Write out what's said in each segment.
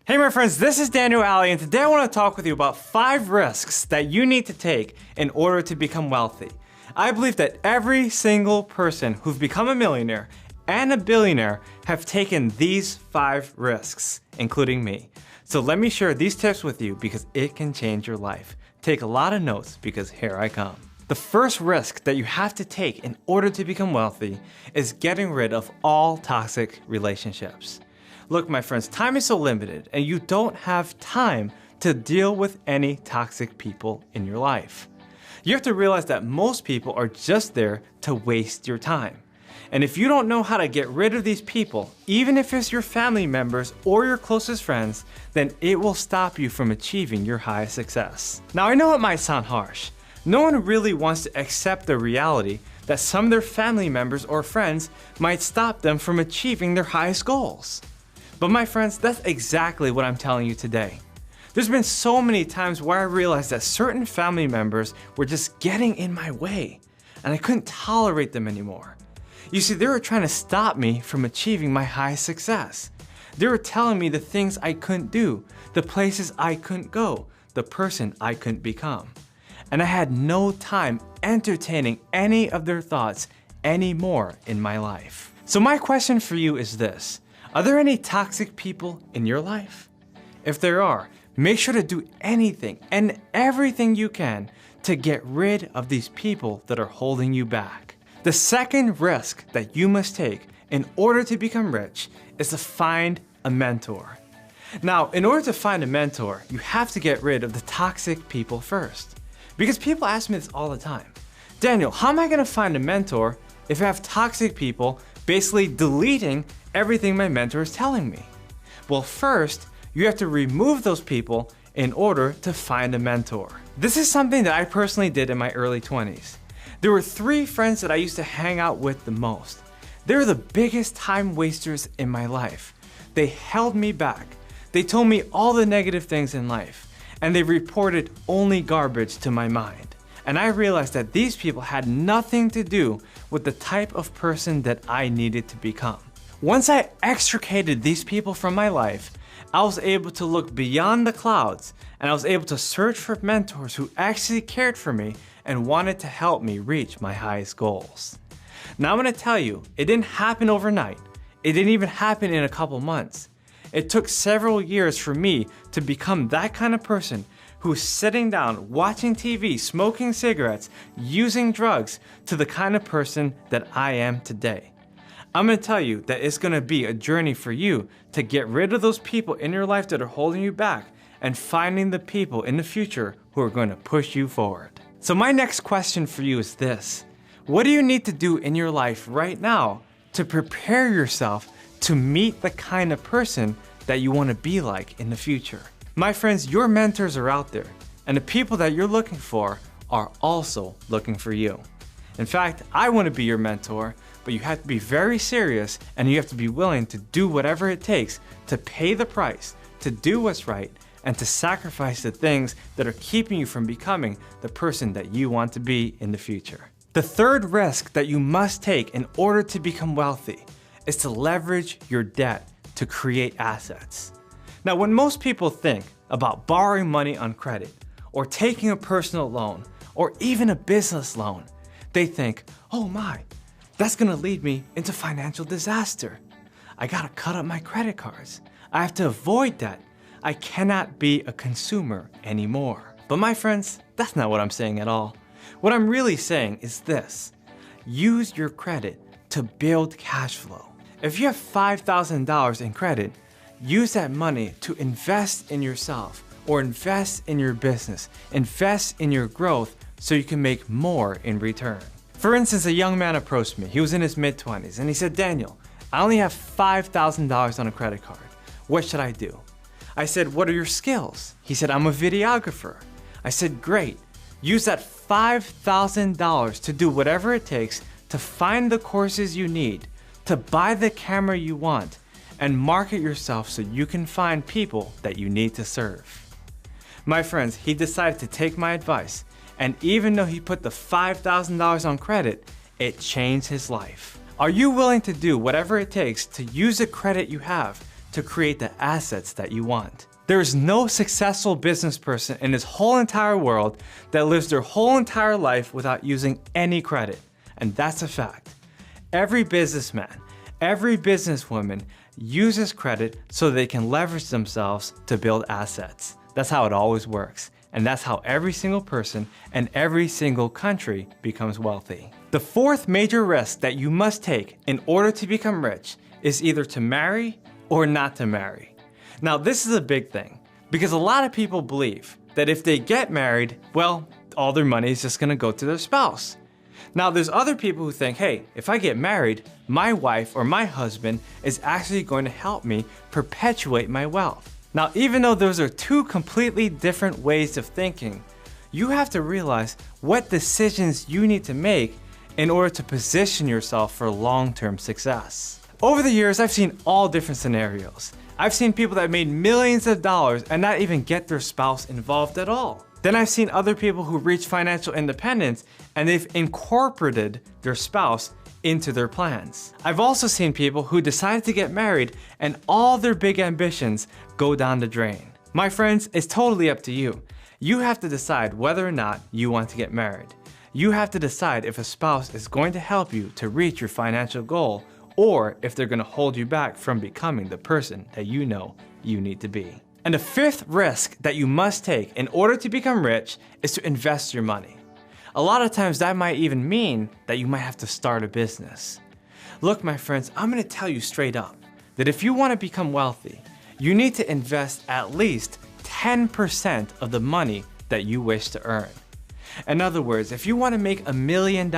Hey my friends, this is Daniel Alley, and today I want to talk with you about 5 risks that you need to take in order to become wealthy. I believe that every single person who's become a millionaire and a billionaire have taken these 5 risks, including me. So let me share these tips with you because it can change your life. Take a lot of notes because here I come. The first risk that you have to take in order to become wealthy is getting rid of all toxic relationships. Look, my friends, time is so limited and you don't have time to deal with any toxic people in your life. You have to realize that most people are just there to waste your time. And if you don't know how to get rid of these people, even if it's your family members or your closest friends, then it will stop you from achieving your highest success. Now, I know it might sound harsh. No one really wants to accept the reality that some of their family members or friends might stop them from achieving their highest goals. But my friends, that's exactly what I'm telling you today. There's been so many times where I realized that certain family members were just getting in my way, and I couldn't tolerate them anymore. You see, they were trying to stop me from achieving my highest success. They were telling me the things I couldn't do, the places I couldn't go, the person I couldn't become. And I had no time entertaining any of their thoughts anymore in my life. So my question for you is this. Are there any toxic people in your life? If there are, make sure to do anything and everything you can to get rid of these people that are holding you back. The second risk that you must take in order to become rich is to find a mentor. Now, in order to find a mentor, you have to get rid of the toxic people first. Because people ask me this all the time. Daniel, how am I going to find a mentor if I have toxic people basically deleting everything my mentor is telling me? Well, first, you have to remove those people in order to find a mentor. This is something that I personally did in my early 20s. There were 3 friends that I used to hang out with the most. They were the biggest time wasters in my life. They held me back. They told me all the negative things in life, and they reported only garbage to my mind. And I realized that these people had nothing to do with the type of person that I needed to become. Once I extricated these people from my life, I was able to look beyond the clouds, and I was able to search for mentors who actually cared for me and wanted to help me reach my highest goals. Now I'm going to tell you, it didn't happen overnight. It didn't even happen in a couple months. It took several years for me to become that kind of person who's sitting down, watching TV, smoking cigarettes, using drugs, to the kind of person that I am today. I'm going to tell you that it's going to be a journey for you to get rid of those people in your life that are holding you back and finding the people in the future who are going to push you forward. So my next question for you is this. What do you need to do in your life right now to prepare yourself to meet the kind of person that you want to be like in the future? My friends, your mentors are out there, and the people that you're looking for are also looking for you. In fact, I want to be your mentor, but you have to be very serious and you have to be willing to do whatever it takes to pay the price, to do what's right, and to sacrifice the things that are keeping you from becoming the person that you want to be in the future. The third risk that you must take in order to become wealthy is to leverage your debt to create assets. Now, when most people think about borrowing money on credit, or taking a personal loan, or even a business loan, they think, oh my, that's gonna lead me into financial disaster. I gotta cut up my credit cards. I have to avoid debt. I cannot be a consumer anymore. But my friends, that's not what I'm saying at all. What I'm really saying is this. Use your credit to build cash flow. If you have $5,000 in credit, use that money to invest in yourself or invest in your business, invest in your growth so you can make more in return. For instance, a young man approached me. He was in his mid-20s and he said, Daniel, I only have $5,000 on a credit card. What should I do? I said, what are your skills? He said, I'm a videographer. I said, great. Use that $5,000 to do whatever it takes to find the courses you need, to buy the camera you want, and market yourself so you can find people that you need to serve. My friends, he decided to take my advice, and even though he put the $5,000 on credit, it changed his life. Are you willing to do whatever it takes to use the credit you have to create the assets that you want. There is no successful business person in this whole entire world that lives their whole entire life without using any credit. And that's a fact. Every businessman, every businesswoman uses credit so they can leverage themselves to build assets. That's how it always works. And that's how every single person and every single country becomes wealthy. The fourth major risk that you must take in order to become rich is either to marry or not to marry. Now, this is a big thing because a lot of people believe that if they get married, well, all their money is just gonna go to their spouse. Now, there's other people who think, hey, if I get married, my wife or my husband is actually going to help me perpetuate my wealth. Now, even though those are two completely different ways of thinking, you have to realize what decisions you need to make in order to position yourself for long-term success. Over the years, I've seen all different scenarios. I've seen people that made millions of dollars and not even get their spouse involved at all. Then I've seen other people who reach financial independence and they've incorporated their spouse into their plans. I've also seen people who decided to get married and all their big ambitions go down the drain. My friends, it's totally up to you. You have to decide whether or not you want to get married. You have to decide if a spouse is going to help you to reach your financial goal or if they're going to hold you back from becoming the person that you know you need to be. And the fifth risk that you must take in order to become rich is to invest your money. A lot of times that might even mean that you might have to start a business. Look, my friends, I'm going to tell you straight up that if you want to become wealthy, you need to invest at least 10% of the money that you wish to earn. In other words, if you want to make $1 million,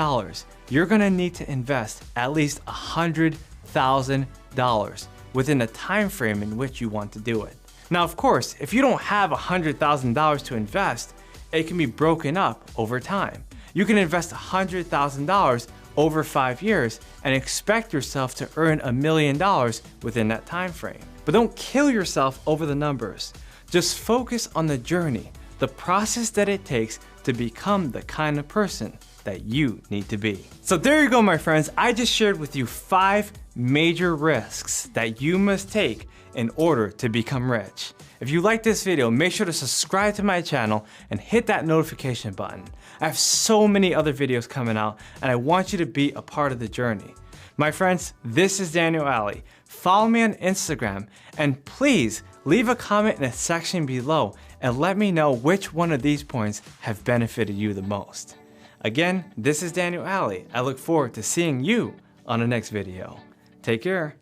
you're going to need to invest at least $100,000 within the time frame in which you want to do it. Now, of course, if you don't have $100,000 to invest, it can be broken up over time. You can invest $100,000 over 5 years and expect yourself to earn $1 million within that time frame. But don't kill yourself over the numbers. Just focus on the journey, the process that it takes to become the kind of person that you need to be. So there you go, my friends. I just shared with you 5 major risks that you must take in order to become rich. If you like this video, make sure to subscribe to my channel and hit that notification button. I have so many other videos coming out and I want you to be a part of the journey. My friends, this is Daniel Alley. Follow me on Instagram and please leave a comment in the section below and let me know which one of these points have benefited you the most. Again, this is Daniel Alley. I look forward to seeing you on the next video. Take care.